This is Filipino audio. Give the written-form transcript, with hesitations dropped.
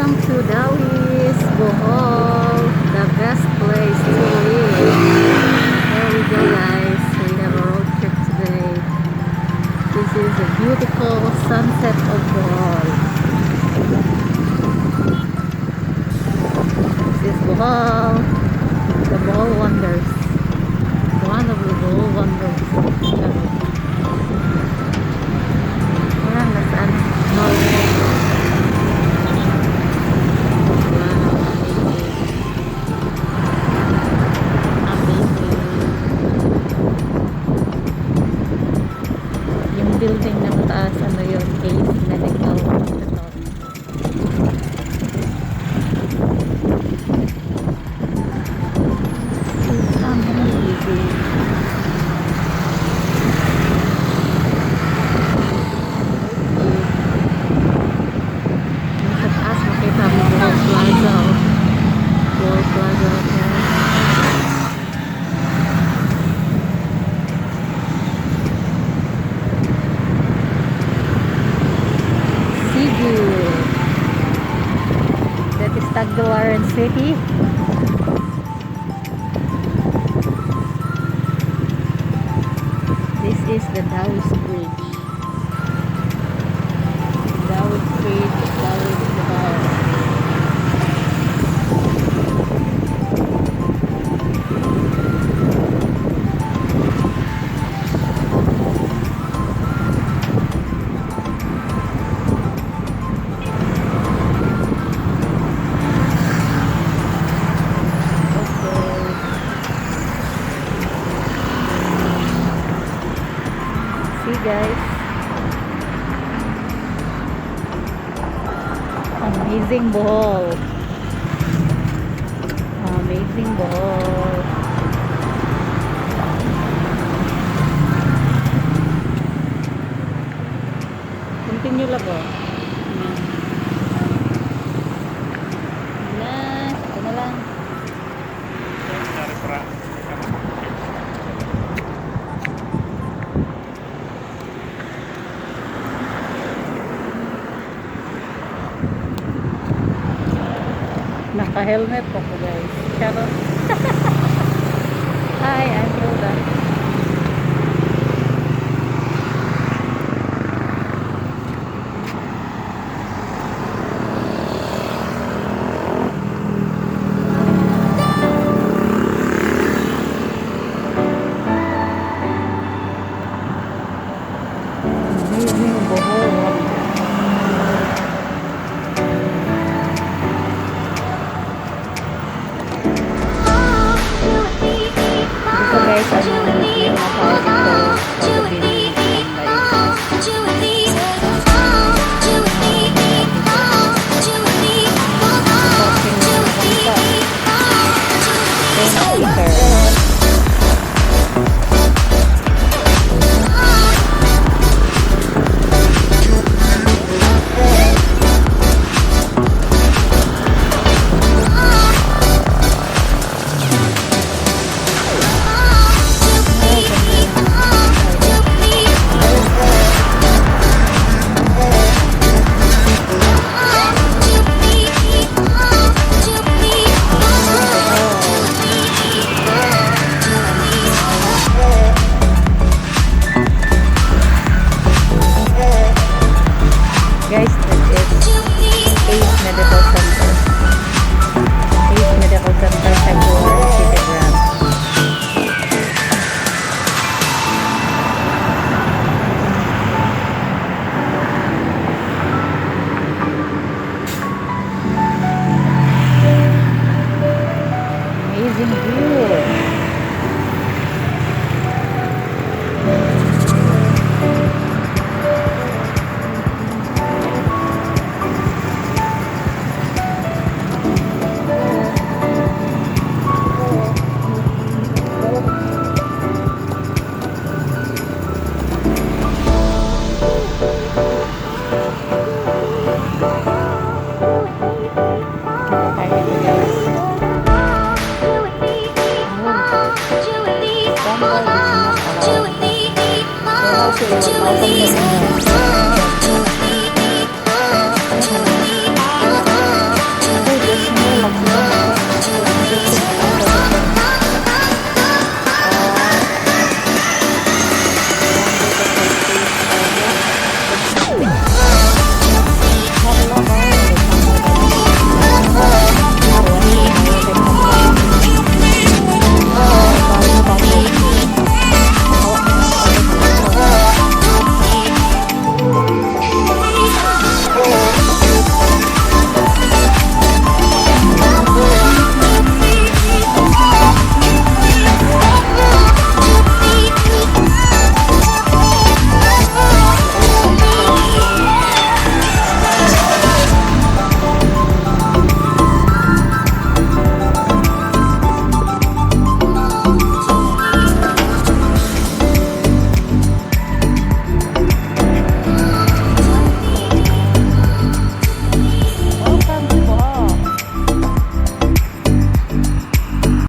Welcome to Dawis, Bohol, the best place to live. There we go guys, we have a road trip today. This is a beautiful sunset of Bohol. This is Bohol, the Bohol Wonders. One of the Bohol Wonders. Ayan, nasaan? Building na mataas, ano yun, Case Medical. Ito. It's amazing. Nasa taas makita mo Bohol Plaza. Bohol Plaza. That is Tagbilaran City. This is the Dawis Bridge. Dawis Bridge, Dawis Bohol. Guys, amazing Bohol, amazing Bohol. Continue lang po. Ito na lang. Naka-helmet po ko guys. Charot. Hi, I'm Hilda. Amazing Bohol. Guys, that is Case Medical Center. Case Medical Center, Tagbilaran City Branch. Amazing view. Welcome to